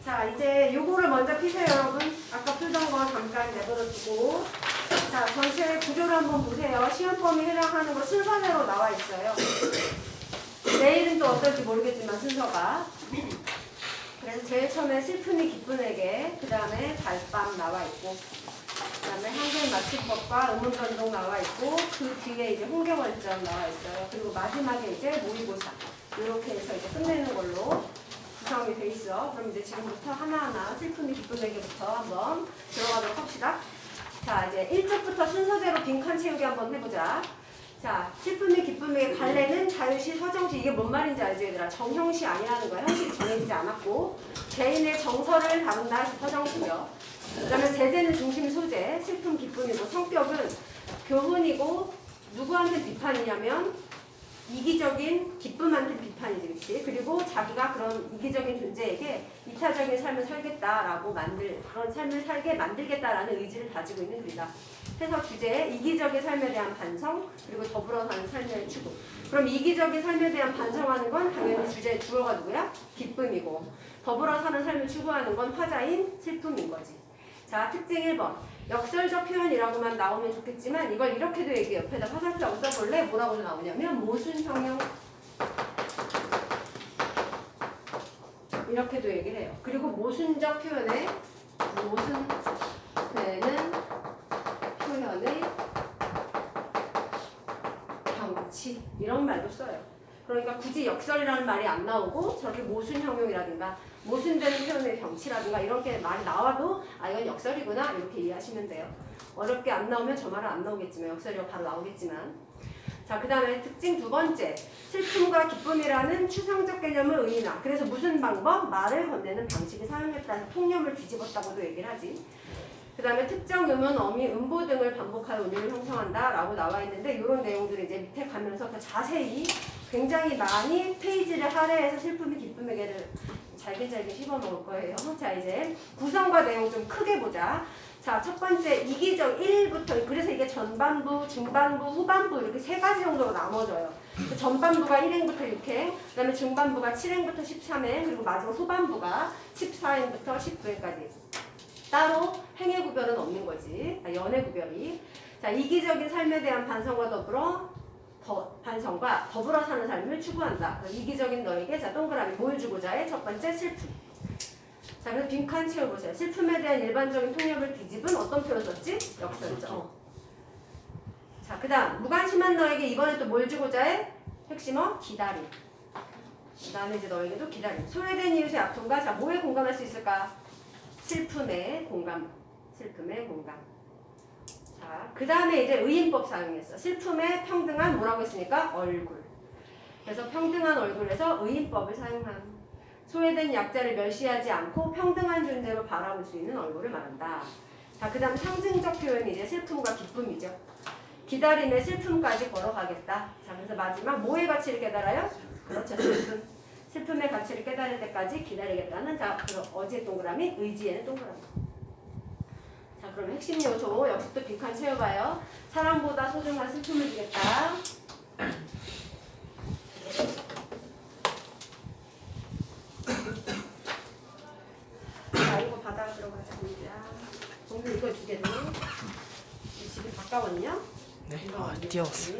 자, 이제 요거를 먼저 피세요, 여러분. 아까 풀던 거 잠깐 내버려두고. 자, 전체 구조를 한번 보세요. 시험 범위 해당하는 거 순서대로 나와 있어요. 내일은 또 어떨지 모르겠지만 순서가. 그래서 제일 처음에 슬픔이 기쁨에게, 그 다음에 달밤 나와 있고, 그 다음에 한글 맞춤법과 음운 변동 나와 있고, 그 뒤에 이제 홍경월점 나와 있어요. 그리고 마지막에 이제 모의고사. 이렇게 해서 이제 끝내는 걸로 구성이 돼 있어. 그럼 이제 지금부터 하나하나 슬픔이 기쁨에게부터 한번 들어가도록 합시다. 자, 이제 1쪽부터 순서대로 빈칸 채우기 한번 해보자. 자, 슬픔이 기쁨에게 갈래는 자유시, 서정시. 이게 뭔 말인지 알죠, 얘들아? 정형시 아니라는 거야. 형식이 정해지지 않았고, 개인의 정서를 다룬다, 서정시죠. 그 다음에 제재는 중심 소재, 슬픔 기쁨이고, 성격은 교훈이고, 누구한테 비판이냐면 이기적인 기쁨한테 비판이지, 그렇지? 그리고 자기가 그런 이기적인 존재에게 이타적인 삶을 살겠다라고 그런 삶을 살게 만들겠다라는 의지를 가지고 있는 글이다. 해서 주제 이기적인 삶에 대한 반성, 그리고 더불어 사는 삶의 추구. 그럼 이기적인 삶에 대한 반성하는 건 당연히 주제의 주어가 누구야? 기쁨이고, 더불어 사는 삶을 추구하는 건 화자인 슬픔인 거지. 자, 특징 1번. 역설적 표현이라고만 나오면 좋겠지만 이걸 이렇게도 얘기 옆에다 화살표하고 써볼래? 뭐라고 나오냐면 모순형용, 이렇게도 얘기를 해요. 그리고 모순적 표현에 모순되는 표현의 병치, 이런 말도 써요. 그러니까 굳이 역설이라는 말이 안 나오고 저렇게 모순형용이라든가 모순되는 표현의 병치라든가 이렇게 말이 나와도 아, 이건 역설이구나, 이렇게 이해하시면 돼요. 어렵게 안 나오면 저 말은 안 나오겠지만, 역설이가 바로 나오겠지만. 자, 그 다음에 특징 2번째. 슬픔과 기쁨이라는 추상적 개념을 의인화. 그래서 무슨 방법? 말을 건네는 방식이 사용했다는 통념을 뒤집었다고도 얘기를 하지. 그 다음에 특정 음은, 어미, 음보 등을 반복하여 운율을 형성한다 라고 나와 있는데, 이런 내용들을 이제 밑에 가면서 더 자세히 굉장히 많이 페이지를 할애해서 슬픔이 기쁨에게를 잘게 씹어먹을 거예요. 자, 이제 구성과 내용 좀 크게 보자. 자, 첫 번째 이기적 1부터, 그래서 이게 전반부, 중반부, 후반부 이렇게 3가지 정도로 나눠져요. 전반부가 1행부터 6행, 그 다음에 중반부가 7행부터 13행, 그리고 마지막 후반부가 14행부터 19행까지. 따로 행의 구별은 없는 거지. 연의 구별이. 자, 이기적인 삶에 대한 반성과 더불어 사는 삶을 추구한다. 이기적인 너에게, 자, 동그라미 뭘 주고자 해? 첫 번째 슬픔. 자, 그래서 빈칸 채워보세요. 슬픔에 대한 일반적인 통념을 뒤집은 어떤 표현 썼지? 역설적. 자, 그 다음 무관심한 너에게 이번에 또 뭘 주고자 해? 핵심어? 기다림. 나는 이제 너에게도 기다림. 소외된 이웃의 아픔과, 자, 뭐에 공감할 수 있을까? 슬픔의 공감. 슬픔의 공감. 자, 그 다음에 이제 의인법 사용했어. 슬픔의 평등한 뭐라고 했으니까? 얼굴. 그래서 평등한 얼굴에서 의인법을 사용한. 소외된 약자를 멸시하지 않고 평등한 존재로 바라볼 수 있는 얼굴을 말한다. 자, 그 다음 상징적 표현이 이제 슬픔과 기쁨이죠. 기다림의 슬픔까지 걸어가겠다. 자, 그래서 마지막 뭐의 가치를 깨달아요? 그렇죠, 슬픔. 슬픔의 가치를 깨달을 때까지 기다리겠다는, 자, 그럼 어제 동그라미, 의지에는 동그라미. 자, 그럼 핵심 요소 역시 또 빈칸 채워봐요. 사랑보다 소중한 슬픔을 주겠다. 자, 이거 바다가 들어가자. 동규 이거 2개도. 이 집이 가까웠냐? 네? 아, 뛰어왔어.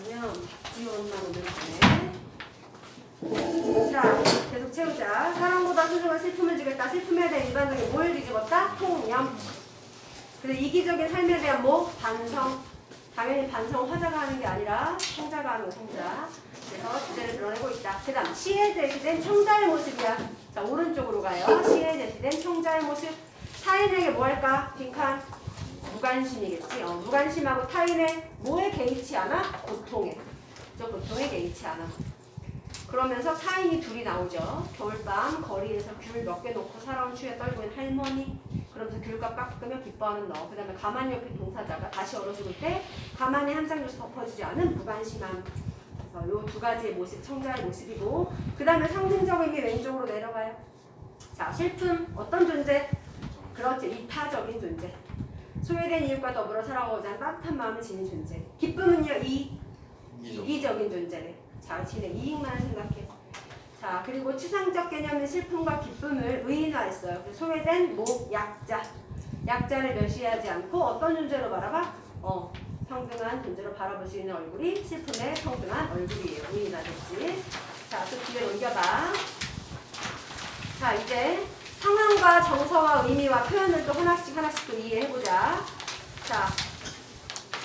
그러면 지원만 오면 되네. 자, 계속 채우자. 사랑보다 소중한 슬픔을 주겠다. 슬픔에 대한 일반적인 뭘 뒤집었다? 통념. 그래서 이기적인 삶에 대한 뭐? 반성. 당연히 반성 화자가 하는 게 아니라 청자가 하는 거, 청자. 그래서 주제를 드러내고 있다. 그 다음 시에 제시된 청자의 모습이야. 자, 오른쪽으로 가요. 시에 제시된 청자의 모습. 타인에게 뭐 할까? 빈칸. 무관심이겠지. 무관심하고 타인의 뭐에 개의치 않아? 고통에. 저 고통에 개의치 않아. 그러면서 타인이 둘이 나오죠. 겨울밤 거리에서 귤 몇 개 놓고 살아온 추위에 떨고 있는 할머니. 그러면서 귤값 깎으며 기뻐하는 너. 그 다음에 가만히 옆에 동사자가 다시 얼어 죽을 때 가만히 한 장도 덮어주지 않은 무관심함. 그래서 요 2가지의 모습, 청자의 모습이고, 그 다음에 상징적 의미 왼쪽으로 내려가요. 자, 슬픔 어떤 존재? 그렇지, 이타적인 존재. 소외된 이웃과 더불어 살아가고자 하는 따뜻한 마음을 지닌 존재. 기쁨은요, 이기적인 존재래. 자신의 이익만 생각해. 자, 그리고 추상적 개념의 슬픔과 기쁨을 의인화했어요. 소외된 약자. 약자를 멸시하지 않고 어떤 존재로 바라봐? 평등한 존재로 바라볼 수 있는 얼굴이 슬픔의 평등한 얼굴이에요. 의인화됐지. 자, 또 뒤에 넘겨봐. 자, 이제 상황과 정서와 의미와 표현을 또 하나씩 또 이해해보자. 자,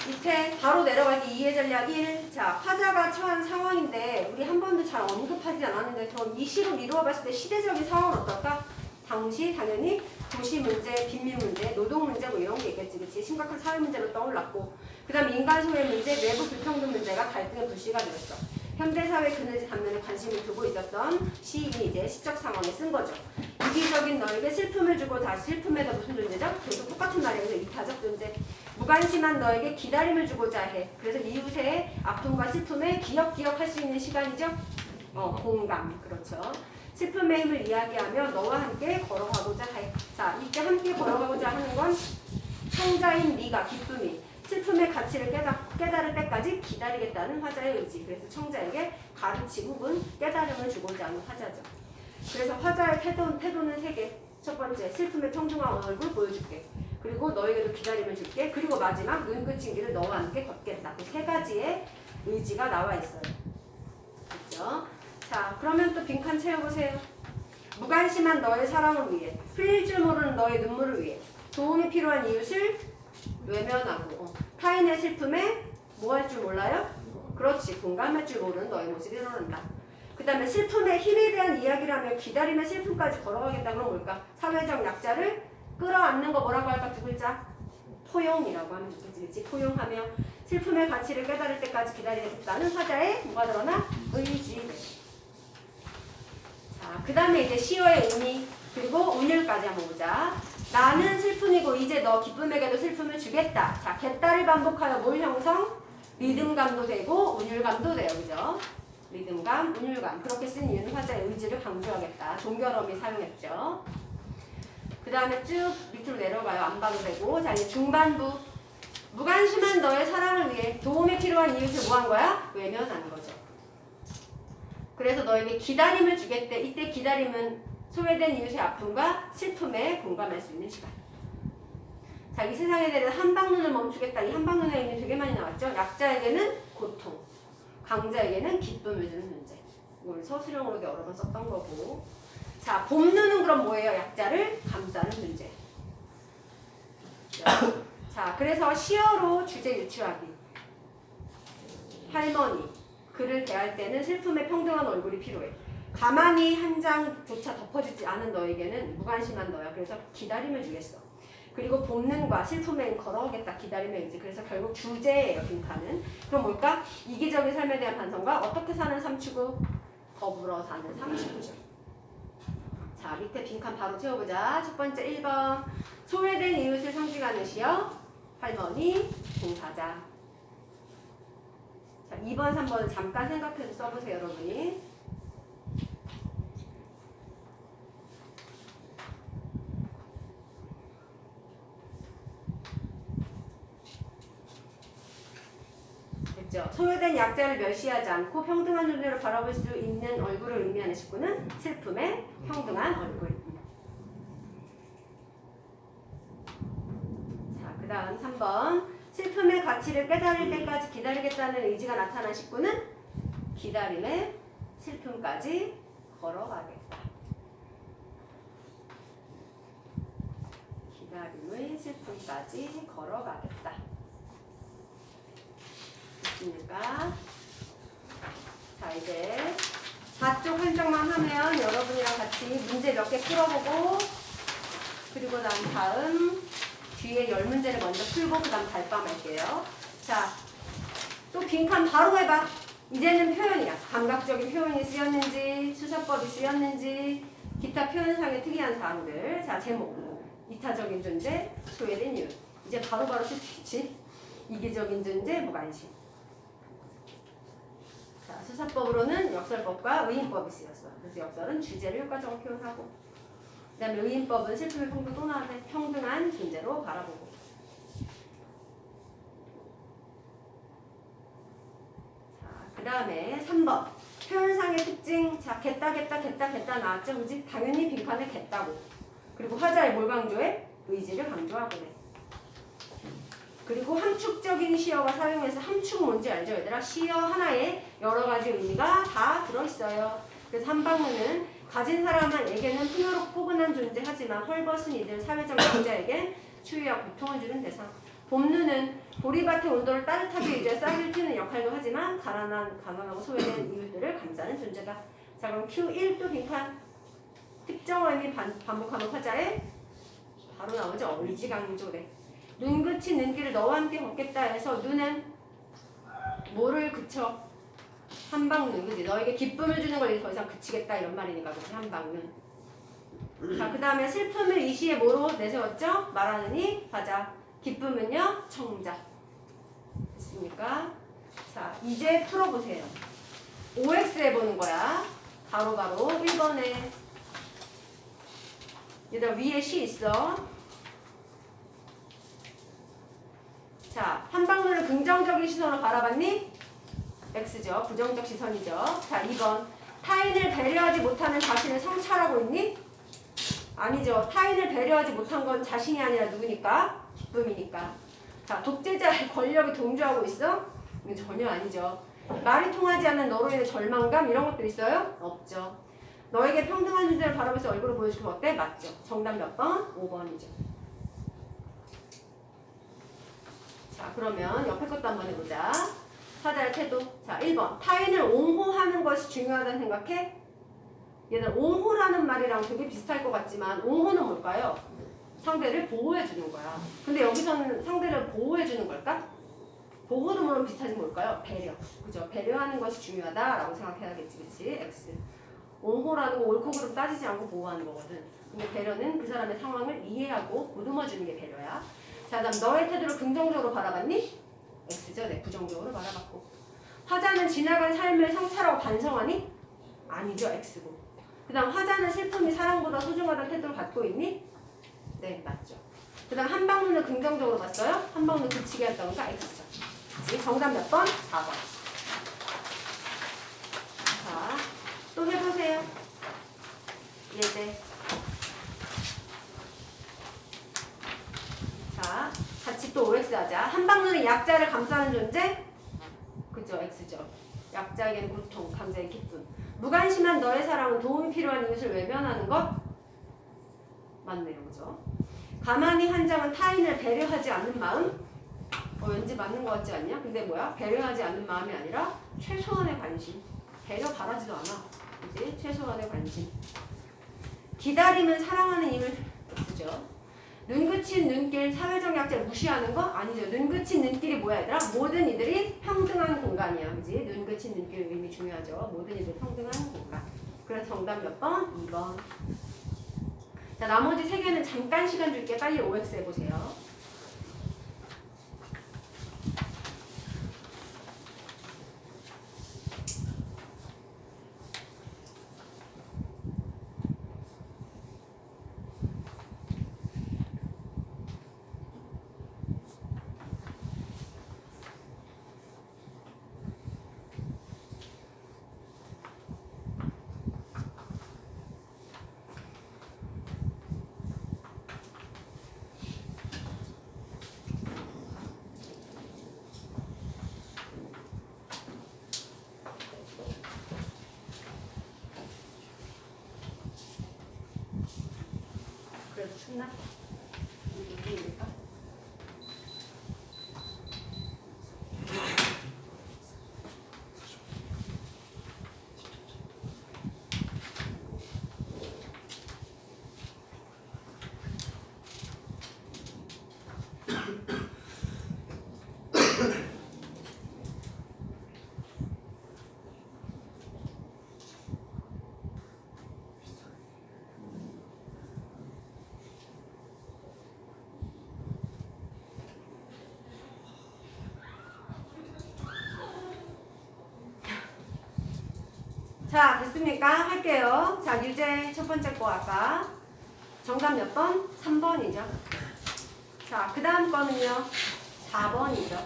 밑에 바로 내려가기 이해 전략 1. 자, 화자가 처한 상황인데 우리 한 번도 잘 언급하지 않았는데 그럼 이 시로 미루어 봤을 때 시대적인 상황은 어떨까? 당시 당연히 도시 문제, 빈민 문제, 노동 문제 뭐 이런 게 있겠지. 그치? 심각한 사회 문제로 떠올랐고 그 다음 인간 소외 문제, 내부 불평등 문제가 갈등의 불씨가 되었어. 현대사회 그늘지 단면에 관심을 두고 있었던 시인이 이제 시적 상황에 쓴 거죠. 이기적인 너에게 슬픔을 주고 다시 슬픔에다 무슨 존재죠? 계속 똑같은 말이에요. 이타적 존재. 무관심한 너에게 기다림을 주고자 해. 그래서 이웃의 아픔과 슬픔에 기억할 수 있는 시간이죠. 공감. 그렇죠. 슬픔의 힘을 이야기하며 너와 함께 걸어가고자 해. 자, 이때 함께 걸어가고자 하는 건 청자인 네가 기쁨이 슬픔의 가치를 깨달을 때까지 기다리겠다는 화자의 의지. 그래서 청자에게 가르치고 혹은 깨달음을 주고자 하는 화자죠. 그래서 화자의 태도는 세 개. 첫 번째, 슬픔의 평등한 얼굴 보여줄게. 그리고 너에게도 기다림을 줄게. 그리고 마지막, 눈 그친 길을 너와 함께 걷겠다. 그 세 가지의 의지가 나와 있어요. 그렇죠? 자, 그러면 또 빈칸 채워보세요. 무관심한 너의 사랑을 위해, 흘릴 줄 모르는 너의 눈물을 위해, 도움이 필요한 이웃을 외면하고, 타인의 슬픔에 뭐 할 줄 몰라요? 그렇지, 공감할 줄 모르는 너의 모습이 드러난다. 그 다음에 슬픔의 힘에 대한 이야기를 하며 기다림의 슬픔까지 걸어가겠다는 건 뭘까? 사회적 약자를 끌어안는 거 뭐라고 할까? 두 글자? 포용이라고 하면 좋겠지. 그치? 포용하며 슬픔의 가치를 깨달을 때까지 기다리겠다는 화자의 뭐가 드러나? 의지. 자, 그 다음에 이제 시어의 의미 그리고 운율까지 한번 보자. 나는 슬픔이고 이제 너 기쁨에게도 슬픔을 주겠다. 자, 갯다를 반복하여 뭘 형성? 리듬감도 되고 운율감도 돼요. 그죠? 리듬감, 운율감. 그렇게 쓴 이유는 화자의 의지를 강조하겠다. 종결어미 사용했죠. 그 다음에 쭉 밑으로 내려가요. 안 봐도 되고. 자, 이제 중반부. 무관심한 너의 사랑을 위해 도움이 필요한 이웃을 뭐 한 거야? 외면하는 거죠. 그래서 너에게 기다림을 주겠대. 이때 기다림은 소외된 이웃의 아픔과 슬픔에 공감할 수 있는 시간. 자, 이 세상에 대해 한방눈을 멈추겠다. 이 한방눈의 의미 되게 많이 나왔죠. 약자에게는 고통, 강자에게는 기쁨을 주는 존재. 이걸 서술형으로 여러 번 썼던 거고. 자, 봄눈은 그럼 뭐예요? 약자를 감싸는 존재. 자, 그래서 시어로 주제 유추하기. 할머니, 그를 대할 때는 슬픔의 평등한 얼굴이 필요해. 가만히 한 장조차 덮어주지 않은 너에게는 무관심한 너야. 그래서 기다림을 주겠어. 그리고 봄눈과 슬픔에 걸어오겠다. 기다림의 의지. 그래서 결국 주제예요. 빈칸은. 그럼 뭘까? 이기적인 삶에 대한 반성과 어떻게 사는 삶 추구? 더불어 사는 삶 추구죠. 자, 밑에 빈칸 바로 채워보자. 첫 번째 1번. 소외된 이웃을 상징하는 시어. 할머니, 봉사자. 자, 2번, 3번은 잠깐 생각해서 써보세요, 여러분이. 됐죠? 소외된 약자를 멸시하지 않고 평등한 존재로 바라볼 수 있는 얼굴을 의미하는 19는 슬픔의 평등한 얼굴. 자, 그 다음 3번. 슬픔의 가치를 깨달을 때까지 기다리겠다는 의지가 나타난 19는 기다림의 슬픔까지 걸어가겠다. 기다림의 슬픔까지 걸어가겠다. 됐습니까? 자, 이제 4쪽 한정만 하면 여러분이랑 같이 문제 몇 개 풀어보고 그리고 난 다음 뒤에 10문제를 먼저 풀고 그 다음 달밤할게요. 자, 또 빈칸 바로 해봐. 이제는 표현이야. 감각적인 표현이 쓰였는지 수사법이 쓰였는지 기타 표현상의 특이한 사항들. 자, 제목 이타적인 존재, 소외된 이유. 이제 바로바로 쓸 수 있지. 이기적인 존재, 무관심. 자, 수사법으로는 역설법과 의인법이 쓰였어. 그래서 역설은 주제를 효과적으로 표현하고 그 다음에 의인법은 슬픔의 평등 또 나왔네. 평등한 존재로 바라보고. 자, 그 그 다음에 3번. 표현상의 특징. 자, 겠다 나왔죠? 그지? 당연히 빈칸을 겠다고. 그리고 화자의 뭘 강조해? 의지를 강조하고 해. 그리고 함축적인 시어가 사용해서 함축 뭔지 알죠, 얘들아? 시어 하나에 여러 가지 의미가 다 들어있어요. 그래서 한방문은 가진 사람에게는 풍요롭고 포근한 존재하지만 헐벗은 이들 사회적 약자에겐 추위와 고통을 주는 대상. 봄누는 보리밭의 온도를 따뜻하게 유지해 싹을 틔는 역할도 하지만 가난하고 소외된 이웃들을 감싸는 존재다. 자, 그럼 Q1 또 빈칸. 특정 의미 반복하는 화자에 바로 나오죠. 의지 강조래. 눈 그친 눈길을 너와 함께 걷겠다 해서 눈은 뭐를 그쳐? 한방눈, 그지? 너에게 기쁨을 주는 걸 더 이상 그치겠다 이런 말이니까, 그지? 한방눈. 자, 그 다음에 슬픔을 이 시에 뭐로 내세웠죠? 말하느니 화자. 기쁨은요? 청자. 됐습니까? 자, 이제 풀어보세요. OX 해보는 거야. 바로바로 1번에 얘들아 위에 시 있어. 자, 한방눈을 긍정적인 시선으로 바라봤니? X죠. 부정적 시선이죠. 자, 2번. 타인을 배려하지 못하는 자신을 성찰하고 있니? 아니죠. 타인을 배려하지 못한 건 자신이 아니라 누구니까? 기쁨이니까. 자, 독재자의 권력이 동조하고 있어? 이건 전혀 아니죠. 말이 통하지 않는 너로 인해 절망감 이런 것도 있어요? 없죠. 너에게 평등한 존재를 바라보면서 얼굴을 보여주면 어때? 맞죠. 정답 몇 번? 5번이죠. 자, 그러면 옆에 것도 한번 해보자. 사자의 태도. 자, 1번. 타인을 옹호하는 것이 중요하다는 생각해? 얘는 옹호라는 말이랑 되게 비슷할 것 같지만 옹호는 뭘까요? 상대를 보호해주는 거야. 근데 여기서는 상대를 보호해주는 걸까? 보호도 물론 비슷하지 뭘까요? 배려. 그죠? 배려하는 것이 중요하다라고 생각해야겠지. 그치? X. 옹호라는 거 옳고 그름 따지지 않고 보호하는 거거든. 근데 배려는 그 사람의 상황을 이해하고 보듬어주는 게 배려야. 자, 다음 너의 태도를 긍정적으로 바라봤니? X죠. 네, 부정적으로 바라봤고. 화자는 지나간 삶을 성찰하고 반성하니? 아니죠. X고. 그 다음 화자는 슬픔이 사랑보다 소중하다는 태도를 갖고 있니? 네, 맞죠. 그 다음 한방눈을 긍정적으로 봤어요? 한방눈 그치게 했다니까 X죠. 그치? 정답 몇 번? 4번. 자, 또 해보세요. 예제. 자, 같이 또 OX 하자. 한방눈은 약자를 감싸는 존재? 그죠, X죠. 약자에게는 고통, 강자에게 기쁨. 무관심한 너의 사랑은 도움이 필요한 이웃을 외면하는 것? 맞네요, 그죠? 가만히 한장은 타인을 배려하지 않는 마음? 왠지 맞는 것 같지 않냐? 근데 뭐야? 배려하지 않는 마음이 아니라 최소한의 관심. 배려 바라지도 않아. 그치? 최소한의 관심. 기다림은 사랑하는 힘을 쓰죠. 눈 그친 눈길, 사회적 약자를 무시하는 거? 아니죠. 눈 그친 눈길이 뭐야, 얘들아? 모든 이들이 평등한 공간이야. 그지? 눈 그친 눈길 의미 중요하죠. 모든 이들이 평등한 공간. 그래서 정답 몇 번? 2번. 자, 나머지 3개는 잠깐 시간 줄게. 빨리 OX 해보세요. 그래도 춥나? 누구입니까? 자, 됐습니까? 할게요. 자, 유제 첫 번째 거 아까 정답 몇 번? 3번이죠. 자, 그 다음 거는요 4번이죠.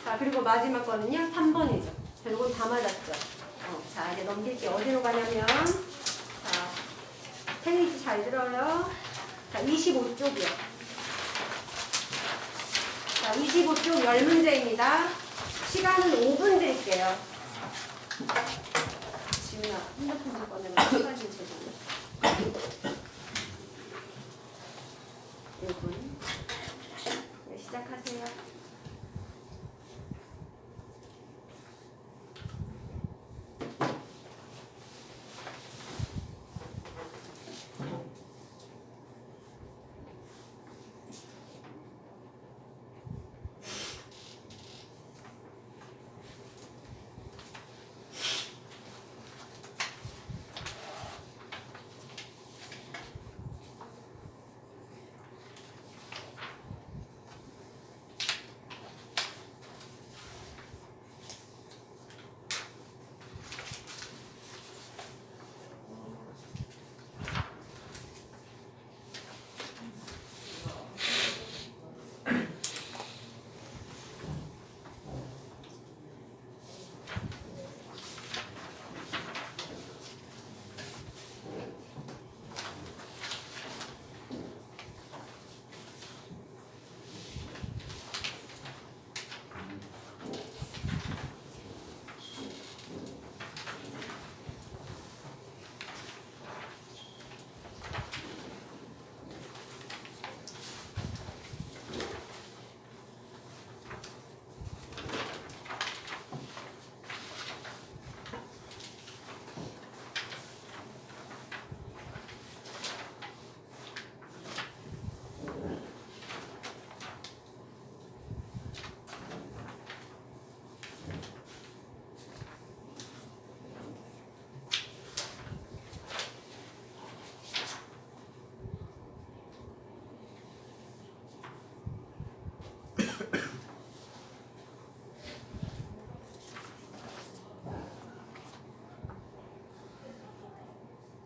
자, 그리고 마지막 거는요 3번이죠. 자, 요건 다 맞았죠? 자, 이제 넘길게요. 어디로 가냐면, 자, 페이지 잘 들어요. 자, 25쪽이요. 자, 25쪽 10문제입니다. 시간은 5분 드릴게요. 지훈아, 핸드폰 좀 꺼내면 시간 좀 재줘. 5분. 네, 시작하세요.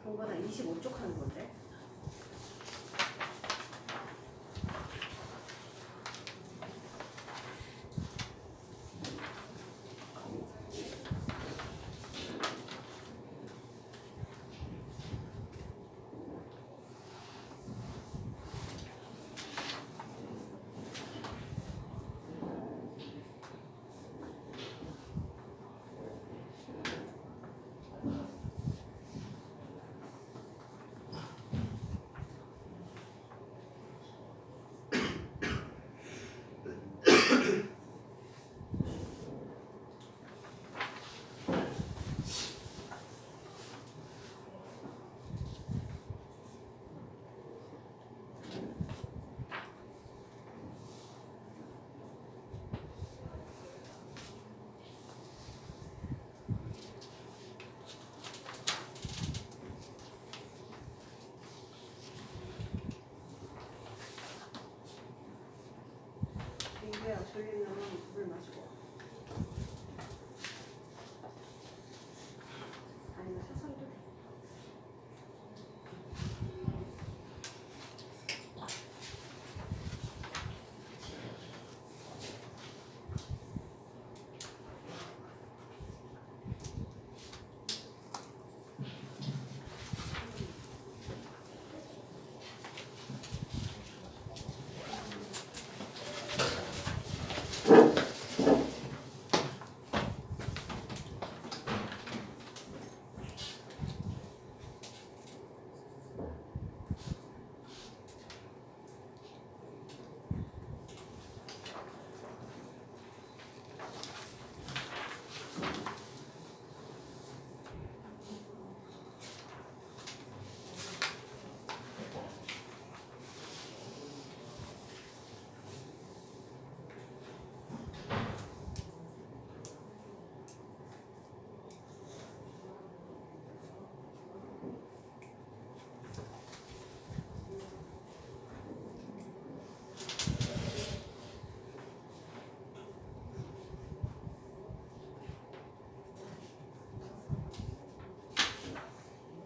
경건아 25쪽 하는 건데. 민규야 졸리면 물 마시고. 아니면 사선도 돼.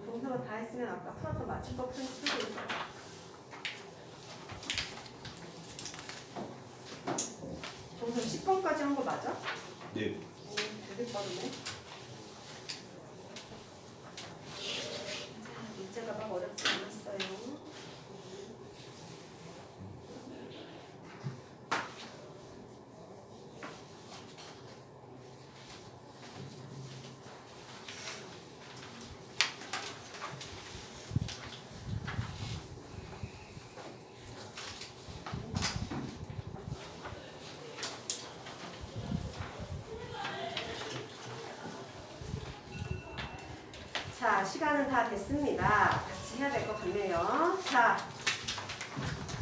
정서가 다 했으면 아까 풀었던 맞춤법 풀고 있어. 정서 10번까지 한 거 맞아? 네. 제대로 되게 빠르네. 문제가 막 어렵지 않았어요. 자, 시간은 다 됐습니다. 같이 해야 될 것 같네요. 자,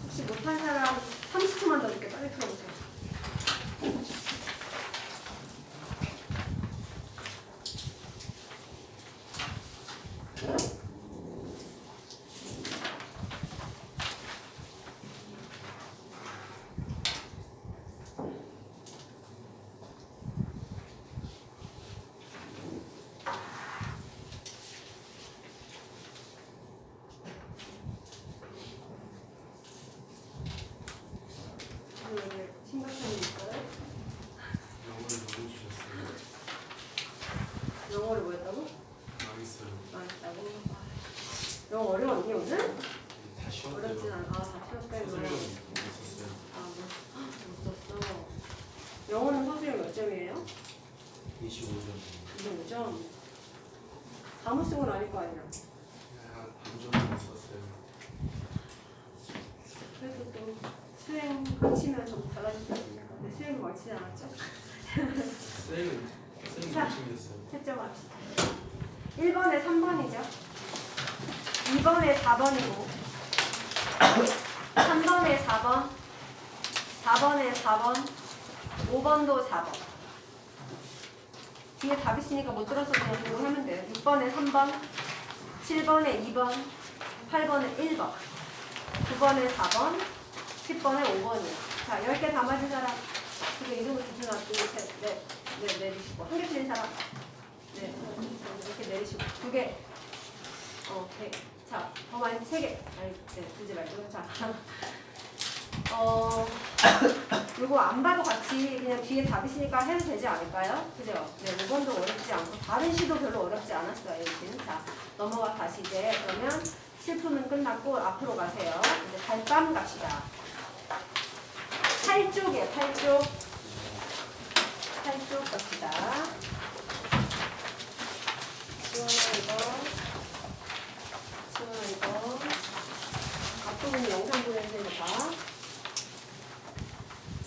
혹시 못한 사람 30초만 더 줄게. 빨리 풀어보세요. 심각한 일 있어요? 영어를 너무 주셨어요. 영어를 뭐 했다고? 망했어요. 망했다고? 영어 어려웠니 오늘? 다 쉬었대요. 어렵진 않아. 아, 시험 서술형 때문에. 있었어요. 아, 못 썼어. 영어는 서술형 몇 점이에요? 25점. 25점. 가무 쓴 건 아닐 거 아니야. 반점을 썼어요. 그래도 또 수행 합치면 좀 달라질 수 있으니까. 근데 수행은 많지 않았죠? 쌤은 자. 못생겼어요. 채점합시다. 1번에 3번이죠. 2번에 4번이고 3번에 4번 4번에 4번 5번도 4번. 뒤에 답 있으니까 못 들어서 그냥 공부하면 돼요. 6번에 3번 7번에 2번 8번에 1번 9번에 4번 10번에 5번이에요. 자, 10개 다 맞은 사람 그리고 이름을 주시나 둘셋넷 내리시고 한 개 틀린 사람 네 이렇게 내리시고 2개 오케이. 자, 더 많이 3개 아니 네 들지 말고 자 요거 안 봐도 같이 그냥 뒤에 답 있으니까 해도 되지 않을까요? 그죠? 네, 5번도 어렵지 않고 다른 시도 별로 어렵지 않았어요. 지금 자 넘어가 다시 이제 그러면 실품은 끝났고 앞으로 가세요. 이제 달밤 갑시다. 8쪽이에요. 8쪽 8쪽 갑시다. 지원아 이거 앞부분 영상 보내주세요.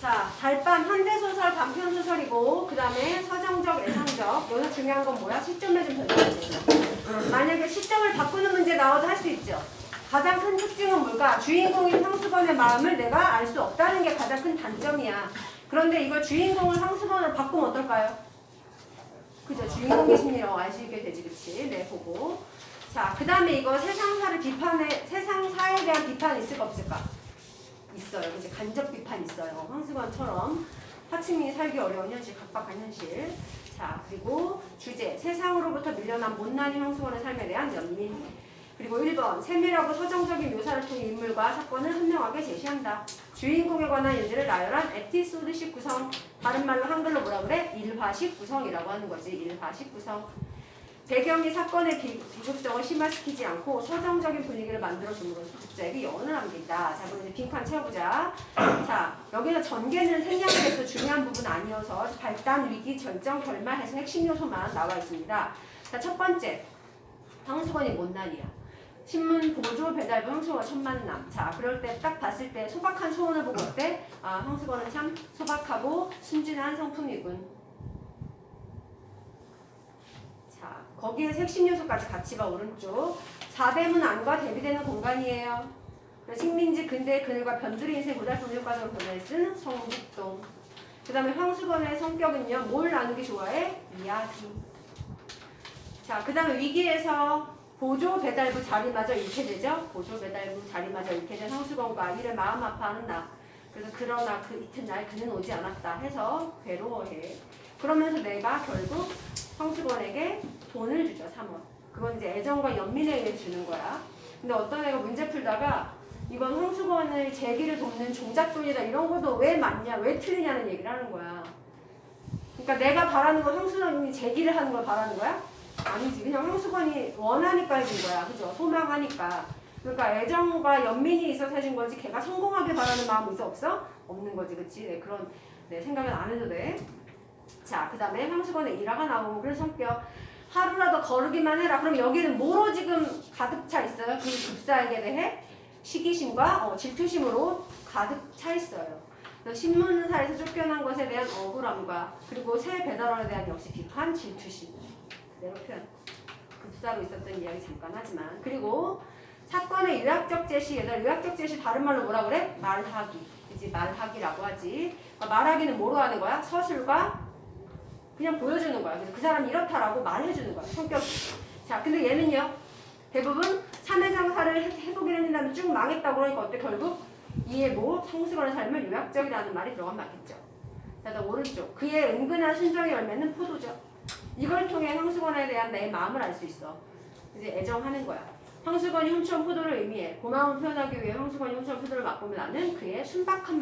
자, 달밤 현대소설, 단편소설이고 그 다음에 서정적, 애상적. 여기서 중요한 건 뭐야? 시점에 좀 변화가 되죠. 만약에 시점을 바꾸는 문제 나와도 할 수 있죠. 가장 큰 특징은 뭘까? 주인공인 황수건의 마음을 내가 알 수 없다는 게 가장 큰 단점이야. 그런데 이걸 주인공을 황수건으로 바꾸면 어떨까요? 그죠? 주인공의 심리라고 알 수 있게 되지, 그치? 네, 보고. 자, 그 다음에 이거 세상사에 대한 비판이 있을까 없을까? 있어요. 이제 간접 비판 있어요. 황수건처럼 하층민이 살기 어려운 현실, 각박한 현실. 자, 그리고 주제, 세상으로부터 밀려난 못난이 황수건의 삶에 대한 연민. 그리고 1번, 세밀하고 서정적인 묘사를 통해 인물과 사건을 선명하게 제시한다. 주인공에 관한 연재를 나열한 에피소드식 구성. 다른 말로 한글로 뭐라 그래? 일화식 구성이라고 하는 거지. 일화식 구성. 배경이 사건의 비극성을 심화시키지 않고 서정적인 분위기를 만들어줌으로써 독자에게 여운을 남긴다. 자, 그럼 이제 빈칸 채워보자. 자, 여기는 전개는 생략이 돼서 중요한 부분 아니어서 발단, 위기, 결정, 결말 해서 핵심 요소만 나와 있습니다. 자, 첫 번째, 황수건이 못난이야. 신문 보조 배달부 황수건과 첫 만남. 자, 그럴 때 딱 봤을 때 소박한 소원을 보고 어때? 아, 황수건은 참 소박하고 순진한 성품이군. 자, 거기에 핵심 요소까지 같이 봐. 오른쪽. 사대문 안과 대비되는 공간이에요. 식민지 근대의 그늘과 변두리 인생 고달픈 과정을 보내 쓴 성북동. 그 다음에 황수건의 성격은요. 뭘 나누기 좋아해? 이야기. 자, 그 다음에 위기에서 보조 배달부 자리마저 잃게 되죠. 보조 배달부 자리마저 잃게 된 황수건과 이를 마음 아파하는 나. 그래서 그러나 그 이튿날 그는 오지 않았다 해서 괴로워해. 그러면서 내가 결국 황수건에게 돈을 주죠. 3원. 그건 이제 애정과 연민에 의해 주는 거야. 근데 어떤 애가 문제 풀다가 이건 황수건의 재기를 돕는 종잣돈이다 이런 것도 왜 맞냐 왜 틀리냐는 얘기를 하는 거야. 그러니까 내가 바라는 건 황수건이 제기를 하는 걸 바라는 거야? 아니지. 그냥 황수건이 원하니까 해준 거야. 그죠? 소망하니까. 그러니까 애정과 연민이 있어서 해준 거지 걔가 성공하길 바라는 마음 있어 없어? 없는 거지. 그치? 네, 그런 생각은 안 해도 돼. 자, 그 다음에 황수건에 일화가 나오고 그래서 성격 하루라도 거르기만 해라. 그럼 여기는 뭐로 지금 가득 차 있어요? 그 급사에게 대해 시기심과 질투심으로 가득 차 있어요. 신문사에서 쫓겨난 것에 대한 억울함과 그리고 새 배달원에 대한 역시 비판, 질투심. 그대로 표현. 급사로 있었던 이야기 잠깐 하지만 그리고 사건의 요약적 제시, 얘들아 요약적 제시 다른 말로 뭐라 그래? 말하기. 그치? 말하기라고 하지. 말하기는 뭐로 하는 거야? 서술과 그냥 보여주는 거야. 그래서 그 사람이 이렇다라고 말해주는 거야. 성격이. 자, 근데 얘는요. 대부분 참외장사를 해보긴 했는데 쭉 망했다고 그러니까 어때? 결국 이에 황수건의 삶을 요약적이라는 말이 들어가면 맞겠죠. 자, 오른쪽. 그의 은근한 순정의 열매는 포도죠. 이걸 통해 황수건에 대한 내 마음을 알 수 있어. 이제 애정하는 거야. 황수건이 훔쳐온 포도를 의미해 고마움을 표현하기 위해 황수건이 훔쳐온 포도를 맛보면 나는 그의 순박한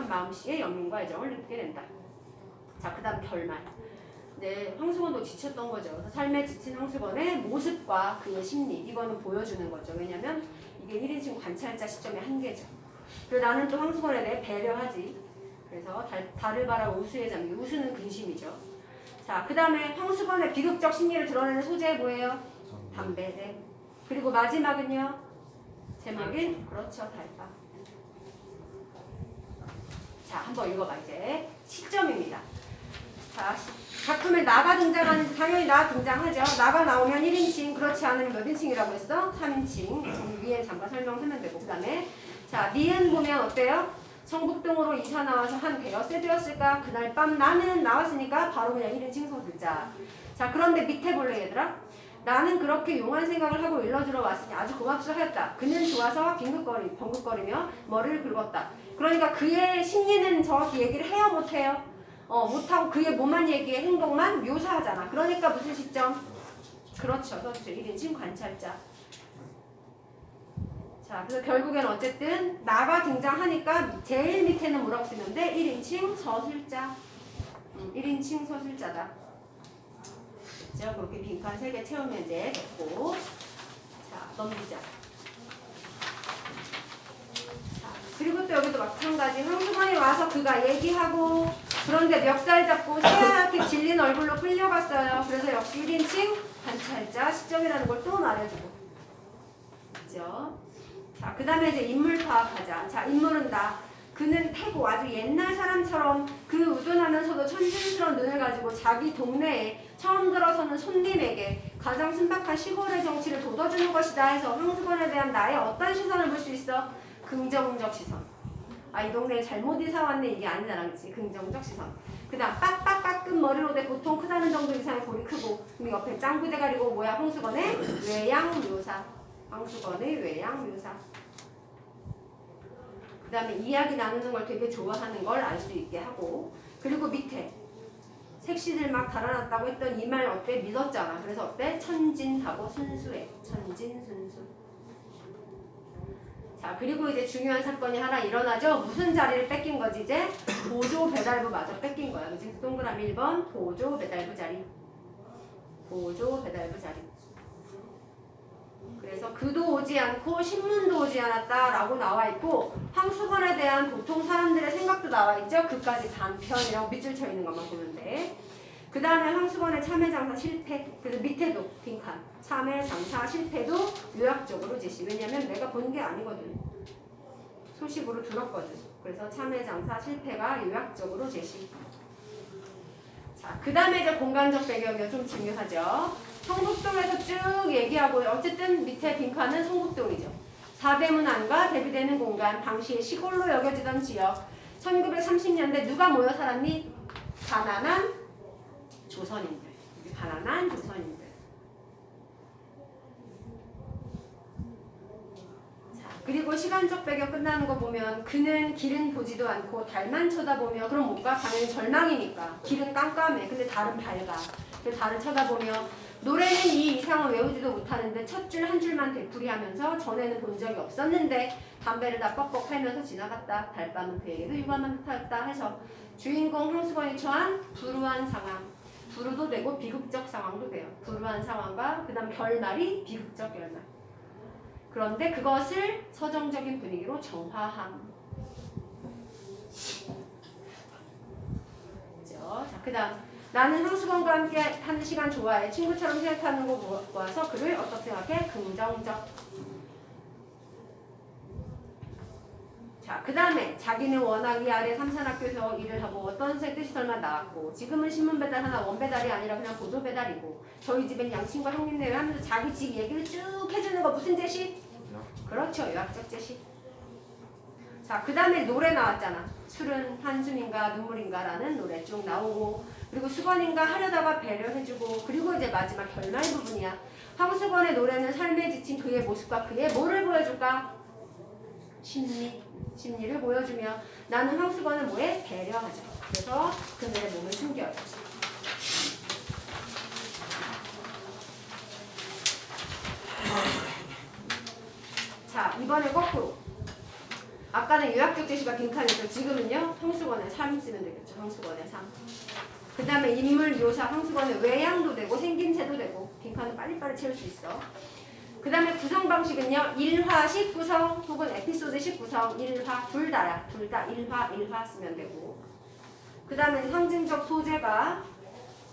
마음씨의 연민과 애정을 느끼게 된다. 자, 그 다음 결말. 네, 황수건도 지쳤던 거죠. 그래서 삶에 지친 황수건의 모습과 그의 심리, 이거는 보여주는 거죠. 왜냐면 이게 1인칭 관찰자 시점의 한계죠. 그리고 나는 또 황수건에 대해 배려하지. 그래서 달을 바라 우수의 잠기, 우수는 근심이죠. 자, 그 다음에 황수건의 비극적 심리를 드러내는 소재 뭐예요? 담배. 네. 그리고 마지막은요. 제목인 그렇죠, 달바. 자, 한번 읽어봐 이제. 시점입니다. 자, 작품에 나가 등장하는지 당연히 나 등장하죠. 나가 나오면 1인칭, 그렇지 않으면 몇 인칭이라고 했어? 3인칭. 위에 잠깐 설명하면 되고. 그 다음에 자, 니은 보면 어때요? 성북동으로 이사 나와서 한 대여세 되었을까? 그날 밤 나는 나왔으니까 바로 그냥 1인칭 서술자. 자, 그런데 밑에 볼래 얘들아? 나는 그렇게 용한 생각을 하고 일러주러 왔으니 아주 고맙소하였다. 그는 좋아서 벙긋거리며 머리를 긁었다. 그러니까 그의 심리는 정확히 얘기를 해요 못해요? 못하고 그의 몸만 얘기해 행동만 묘사하잖아. 그러니까 무슨 시점? 그렇죠. 1인칭 관찰자. 자, 그래서 결국엔 어쨌든 나가 등장하니까 제일 밑에는 뭐라고 쓰는데 1인칭 서술자. 1인칭 서술자다. 그렇죠? 그렇게 빈칸 3개 채우면 이제 됐고. 자, 넘기자. 자, 그리고 또 여기도 마찬가지. 황수건이 와서 그가 얘기하고 그런데 멱살 잡고 새하얗게 질린 얼굴로 끌려갔어요. 그래서 역시 1인칭 관찰자 시점이라는 걸 또 말해주고. 그죠? 자, 그 다음에 이제 인물 파악하자. 자, 인물은 나. 그는 태고 아주 옛날 사람처럼 그 우둔하면서도 천진스러운 눈을 가지고 자기 동네에 처음 들어서는 손님에게 가장 순박한 시골의 정치를 돋워주는 것이다 해서 황수건에 대한 나의 어떤 시선을 볼 수 있어? 긍정적 시선. 아, 이 동네에 잘못 이사 왔네 이게 아니잖아. 그치? 긍정적 시선. 그 다음 빡빡 깎은 머리로 돼 보통 크다는 정도 이상의 볼이 크고 그 옆에 짱구 대가리고 뭐야? 황수건의 외양 묘사. 황수건의 외양 묘사. 그 다음에 이야기 나누는 걸 되게 좋아하는 걸 알 수 있게 하고 그리고 밑에 색시들 막 달아놨다고 했던 이 말 어때? 믿었잖아. 그래서 어때? 천진하고 순수해. 천진순수. 자, 그리고 이제 중요한 사건이 하나 일어나죠. 무슨 자리를 뺏긴 거지 이제? 보조 배달부 마저 뺏긴 거야. 그치? 동그라미 1번 보조 배달부 자리. 보조 배달부 자리. 그래서 그도 오지 않고 신문도 오지 않았다라고 나와 있고 황수건에 대한 보통 사람들의 생각도 나와 있죠. 그까지 단편이라고 밑줄 쳐 있는 것만 보면 돼. 그 다음에 황수건의 참외장사 실패. 그래서 밑에도 빈칸. 참외장사 실패도 요약적으로 제시. 왜냐면 내가 본 게 아니거든. 소식으로 들었거든. 그래서 참외장사 실패가 요약적으로 제시. 자, 그 다음에 이제 공간적 배경이 좀 중요하죠. 성북동에서 쭉 얘기하고 어쨌든 밑에 빈칸은 성북동이죠. 사대문 안과 대비되는 공간, 당시의 시골로 여겨지던 지역. 1930년대 누가 모여 살았니? 가난한 조선인들. 가난한 조선인들. 자, 그리고 시간적 배경 끝나는 거 보면 그는 길은 보지도 않고 달만 쳐다보며 그럼 뭘까? 당연히 절망이니까 길은 깜깜해. 근데 달은 밝아. 그 달을 쳐다보며 노래는 이 이상은 외우지도 못하는데 첫 줄 한 줄만 되풀이하면서 전에는 본 적이 없었는데 담배를 다 뻑뻑 팔면서 지나갔다. 달밤은 그에게도 유감한 듯하였다 해서 주인공 황수건이 처한 불우한 상황. 불우도 되고 비극적 상황도 돼요. 불우한 상황과 그 다음 결말이 비극적 결말. 그런데 그것을 서정적인 분위기로 정화함. 그죠? 자, 그 다음 나는 황수건과 함께 하는 시간 좋아해. 친구처럼 생각하는 거 보아서 그를 어떻게 생각해? 긍정적. 자, 그 다음에 자기는 워낙 이 아래 삼산학교에서 일을 하고 어떤 선생님 뜻이 설마 나왔고 지금은 신문 배달 하나 원배달이 아니라 그냥 보조 배달이고 저희 집엔 양친과 형님 내외 하면서 자기 집 얘기를 쭉 해주는 거 무슨 제시? 그렇죠. 요약적 제시. 자, 그 다음에 노래 나왔잖아. 술은 한숨인가 눈물인가 라는 노래 쭉 나오고 그리고 수건인가 하려다가 배려해주고 그리고 이제 마지막 결말 부분이야. 황수건의 노래는 삶에 지친 그의 모습과 그의 뭐를 보여줄까? 심리를 보여주며 나는 황수건을 뭐해? 배려하자. 그래서 그들의 몸을 숨겨요. 자, 이번에 거꾸로. 아까는 요약적 제시가 빈칸이었죠. 지금은요. 황수건의 삶 쓰면 되겠죠. 황수건의 삶. 그 다음에 인물 묘사 황수건의 외양도 되고 생김새도 되고 빈칸은 빨리빨리 채울 수 있어. 그 다음에 구성 방식은요. 일화식 구성 혹은 에피소드식 구성. 일화 둘 다야. 둘 다 일화 쓰면 되고. 그 다음에 상징적 소재가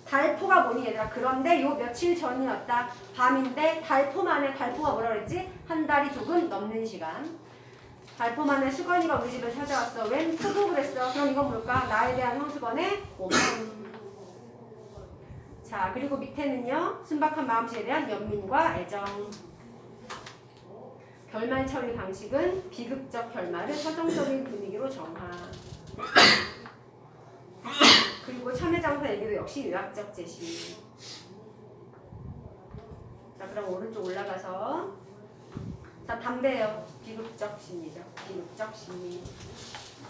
달포가 뭐니 얘들아. 그런데 요 며칠 전이었다. 밤인데 달포만에 달포가 뭐라 그랬지? 한 달이 조금 넘는 시간. 달포만에 수건이가 우리 집을 찾아왔어. 웬 표독을 했어. 그럼 이건 뭘까? 나에 대한 황수건의 고마움. 자, 그리고 밑에는요. 순박한 마음씨에 대한 연민과 애정. 결말 처리 방식은 비극적 결말을 서정적인 분위기로 정화. 그리고 참여장사 얘기도 역시 요약적 제시. 자, 그럼 오른쪽 올라가서 자, 담배요. 비극적 심리죠. 비극적 심리.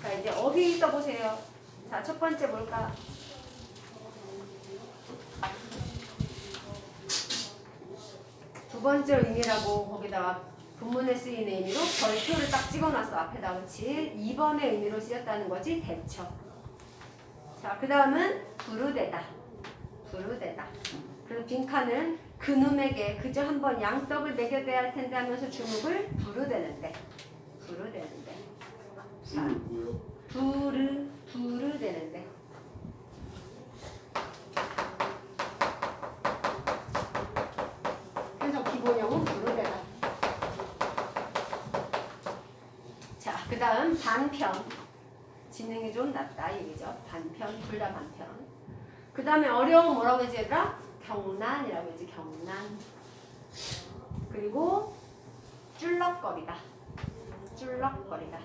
자, 이제 어휘 써보세요. 자, 첫 번째 뭘까? 두 번째 의미라고 거기다가 본문에 쓰이는 의미로 별표를 딱 찍어놨어. 앞에다. 그렇지? 2번의 의미로 쓰였다는 거지. 대처. 자, 그 다음은 부르되다. 부르되다. 그리고 빈칸은 그놈에게 그저 한번 양떡을 먹여대야 할 텐데 하면서 주눅을 부르대는데. 부르대는데. 자, 부르대는데. 그래서 기본형은 부르대다. 자, 그 다음 반편. 지능이 좀 낮다 이 얘기죠. 반편, 둘 다 반편. 그 다음에 어려운 뭐라고 하지 얘들아? 경난이라고 하지. 경난. 그리고 쭈럭거리다. 쭈럭거리다.